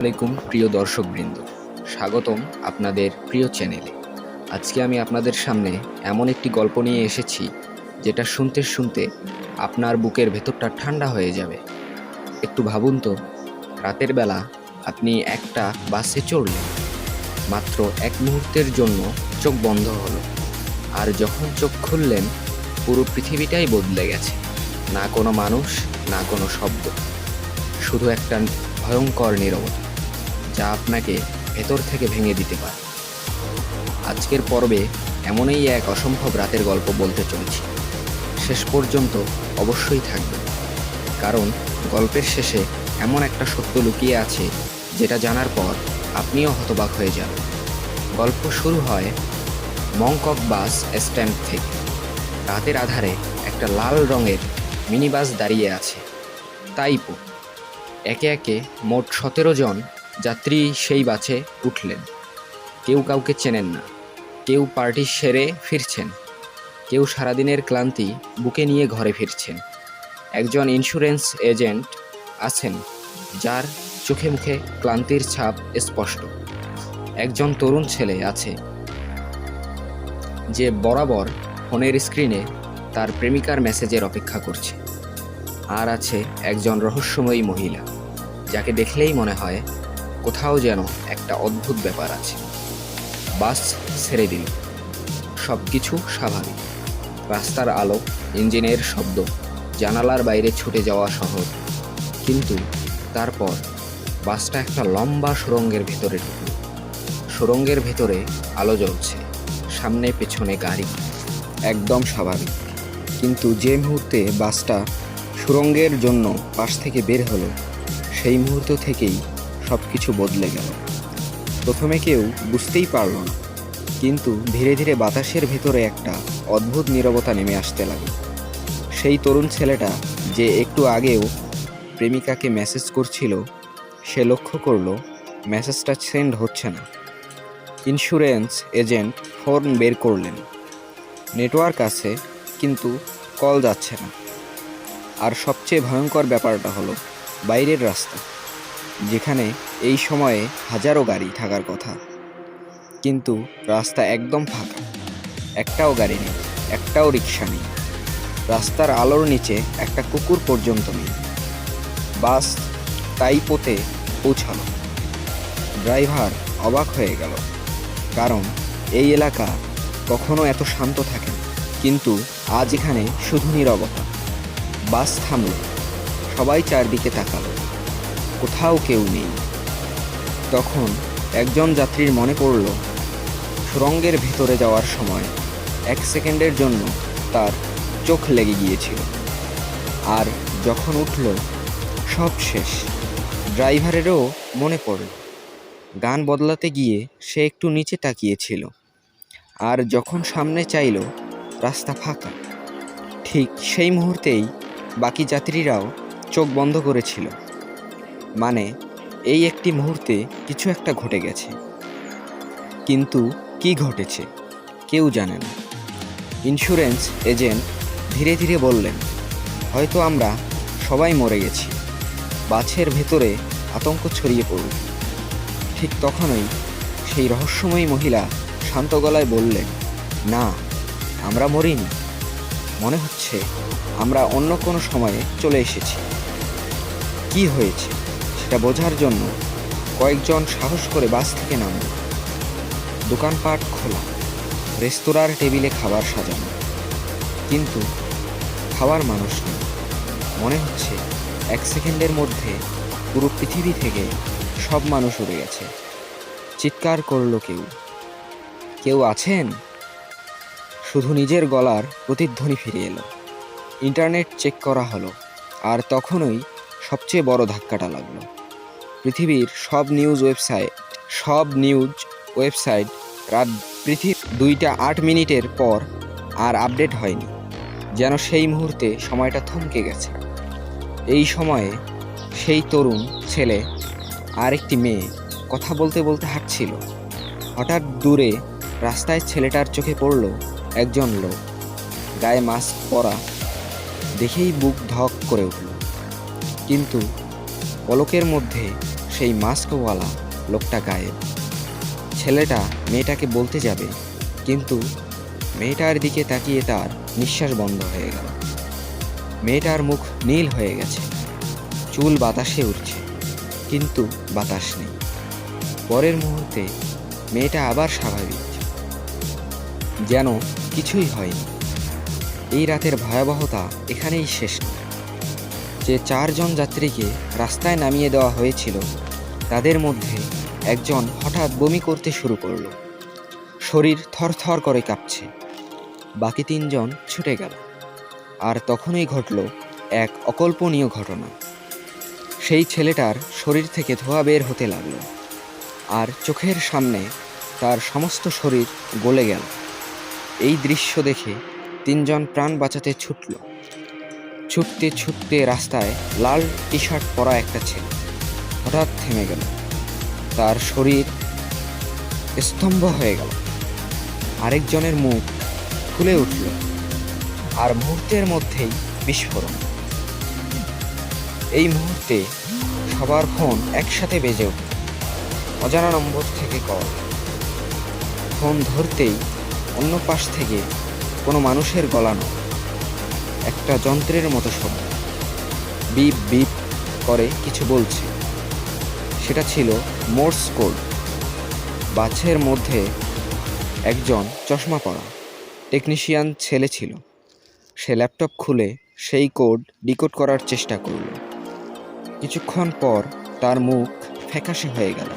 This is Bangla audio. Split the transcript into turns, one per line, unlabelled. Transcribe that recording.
আসসালামাইকুম প্রিয় দর্শকবৃন্দ, স্বাগতম আপনাদের প্রিয় চ্যানেলে। আজকে আমি আপনাদের সামনে এমন একটি গল্প নিয়ে এসেছি যেটা শুনতে শুনতে আপনার বুকের ভেতরটা ঠান্ডা হয়ে যাবে। একটু ভাবুন তো, রাতের বেলা আপনি একটা বাসে চড়লেন, মাত্র এক মুহূর্তের জন্য চোখ বন্ধ হলো, আর যখন চোখ খুললেন পুরো পৃথিবীটাই বদলে গেছে। না কোনো মানুষ, না কোনো শব্দ, শুধু একটা ভয়ঙ্কর নীরবতা যা আপনাকে ভেতর থেকে ভেঙে দিতে পারে। আজকের পর্বে এমনই এক অসম্ভব রাতের গল্প বলতে চলেছি। শেষ পর্যন্ত অবশ্যই থাকবে, কারণ গল্পের শেষে এমন একটা সত্য লুকিয়ে আছে যেটা জানার পর আপনিও হতবাক হয়ে যাবেন। গল্প শুরু হয় মংকক বাস স্ট্যান্ড থেকে। রাতের আধারে একটা লাল রঙের মিনি বাস দাঁড়িয়ে আছে তাইপো। একে একে মোট 17 জন যাত্রী সেই বাসে উঠলেন। কেউ কাউকে চেনেন না, কেউ পার্টি সেরে ফিরছেন, কেউ সারাদিনের ক্লান্তি বুকে নিয়ে ঘরে ফিরছেন। একজন ইন্স্যুরেন্স এজেন্ট আছেন যার চোখে মুখে ক্লান্তির ছাপ স্পষ্ট। একজন তরুণ ছেলে আছে যে বরাবর ফোনের স্ক্রিনে তার প্রেমিকার মেসেজের অপেক্ষা করছে। আর আছে একজন রহস্যময়ী মহিলা যাকে দেখলেই মনে হয় কোথাও যেন একটা অদ্ভুত ব্যাপার আছে। বাস ছেড়ে দিল, সব কিছু স্বাভাবিক। রাস্তার আলো, ইঞ্জিনের শব্দ, জানালার বাইরে ছুটে যাওয়া শহর। কিন্তু তারপর বাসটা একটা লম্বা সুড়ঙ্গের ভেতরে ঢুকল। সুড়ঙ্গের ভেতরে আলো জ্বলছে, সামনে পেছনে গাড়ি, একদম স্বাভাবিক। কিন্তু যে মুহূর্তে বাসটা সুড়ঙ্গের জন্য পাশ থেকে বের হলো, সেই মুহূর্ত থেকেই সব কিছু বদলে গেল। প্রথমে কেউ বুঝতেই পারল না, কিন্তু ধীরে ধীরে বাতাসের ভেতরে একটা অদ্ভুত নীরবতা নেমে আসতে লাগলো। সেই তরুণ ছেলেটা যে একটু আগেও প্রেমিকাকে মেসেজ করছিল, সে লক্ষ্য করলো মেসেজটা সেন্ড হচ্ছে না। ইন্স্যুরেন্স এজেন্ট ফোন বের করলেন, নেটওয়ার্ক আছে কিন্তু কল যাচ্ছে না। আর সবচেয়ে ভয়ঙ্কর ব্যাপারটা হলো বাইরের রাস্তা, যেখানে এই সময়ে হাজারো গাড়ি থাকার কথা, কিন্তু রাস্তা একদম ফাঁকা। একটাও গাড়ি নেই, একটাও রিক্সা নেই, রাস্তার আলোর নিচে একটা কুকুর পর্যন্ত নেই। বাস তাইপোতে পৌঁছালো। ড্রাইভার অবাক হয়ে গেল, কারণ এই এলাকা কখনো এত শান্ত থাকে না, কিন্তু আজ এখানে শুধু নীরবতা। বাস থামল, সবাই চারদিকে তাকালো, কোথাও কেউ নেই। তখন একজন যাত্রীর মনে পড়ল সুড়ঙ্গের ভেতরে যাওয়ার সময় 1 সেকেন্ডের জন্য তার চোখ লেগে গিয়েছিল, আর যখন উঠল সব শেষ। ড্রাইভারেরও মনে পড়ল, গান বদলাতে গিয়ে সে একটু নিচে তাকিয়েছিল, আর যখন সামনে চাইল রাস্তা ফাঁকা। ঠিক সেই মুহূর্তেই বাকি যাত্রীরাও চোখ বন্ধ করেছিল। মানে এই একটি মুহূর্তে কিছু একটা ঘটে গেছে, কিন্তু কি ঘটেছে কেউ জানে না। ইন্স্যুরেন্স এজেন্ট ধীরে ধীরে বললেন, হয়তো আমরা সবাই মরে গেছি। বাসের ভেতরে আতঙ্ক ছড়িয়ে পড়ল। ঠিক তখনই সেই রহস্যময়ী মহিলা শান্ত গলায় বললেন, না, আমরা মরিনি। মনে হচ্ছে আমরা অন্য কোনো সময়ে চলে এসেছি। কি হয়েছে সেটা বোঝার জন্য কয়েকজন সাহস করে বাস থেকে নামল। দোকানপাট খোলা, রেস্তোরাঁর টেবিলে খাবার সাজানো, কিন্তু খাওয়ার মানুষ নেই। মনে হচ্ছে 1 সেকেন্ডের মধ্যে পুরো পৃথিবী থেকে সব মানুষ উড়ে গেছে। চিৎকার করলো কেউ, কেউ আছেন? শুধু নিজের গলার প্রতিধ্বনি ফিরে এলো। ইন্টারনেট চেক করা হলো, আর তখনই সবচেয়ে বড় ধাক্কাটা লাগলো। পৃথিবীর সব নিউজ ওয়েবসাইট রাত 2টা 8 মিনিটের পর আর আপডেট হয়নি, যেন সেই মুহূর্তে সময়টা থমকে গেছে। এই সময়ে সেই তরুণ ছেলে আর একটি মেয়ে কথা বলতে বলতে হাঁটছিল। হঠাৎ দূরে রাস্তায় ছেলেটার চোখে পড়ল একজন লোক, গায়ে মাস্ক পরা। দেখেই বুক ধক করে উঠল, কিন্তু পলকের মধ্যে সেই মাস্কওয়ালা লোকটা গায়েব। ছেলেটা মেয়েটাকে বলতে যাবে, কিন্তু মেয়েটার দিকে তাকিয়ে তার নিঃশ্বাস বন্ধ হয়ে গেল। মেয়েটার মুখ নীল হয়ে গেছে, চুল বাতাসে উঠছে, কিন্তু বাতাস নেই। পরের মুহূর্তে মেয়েটা আবার স্বাভাবিক, যেন কিছুই হয়নি। এই রাতের ভয়াবহতা এখানেই শেষ নয়। যে 4 জন যাত্রীকে রাস্তায় নামিয়ে দেওয়া হয়েছিল, তাদের মধ্যে একজন হঠাৎ বমি করতে শুরু করলো। শরীর থরথর করে কাঁপছে। বাকি 3 জন ছুটে গেল। আর তখনই ঘটল এক অকল্পনীয় ঘটনা। সেই ছেলেটার শরীর থেকে ধোঁয়া বের হতে লাগলো, আর চোখের সামনে তার সমস্ত শরীর গলে গেল। এই দৃশ্য দেখে 3 জন প্রাণ বাঁচাতে ছুটল। ছুটতে ছুটতে রাস্তায় লাল টি শার্ট পরা একটা ছেলে হঠাৎ থেমে গেল। তার শরীর স্তম্ভ হয়ে গেল। আরেকজনের মুখ ফুলে উঠল, আর মুহূর্তের মধ্যেই বিস্ফোরণ। এই মুহূর্তে সবার ফোন একসাথে বেজে উঠল। অজানা নম্বর থেকে কল। ফোন ধরতেই অন্য পাশ থেকে কোনো মানুষের গলা নয়, একটা যন্ত্রের মতো শব্দ। বিপ বিপ করে কিছু বলছে। সেটা ছিল মোর্স কোড। বাসের মধ্যে একজন চশমা পরা টেকনিশিয়ান ছেলে ছিল। সে ল্যাপটপ খুলে সেই কোড ডিকোড করার চেষ্টা করল। কিছুক্ষণ পর তার মুখ ফ্যাকাশে হয়ে গেল।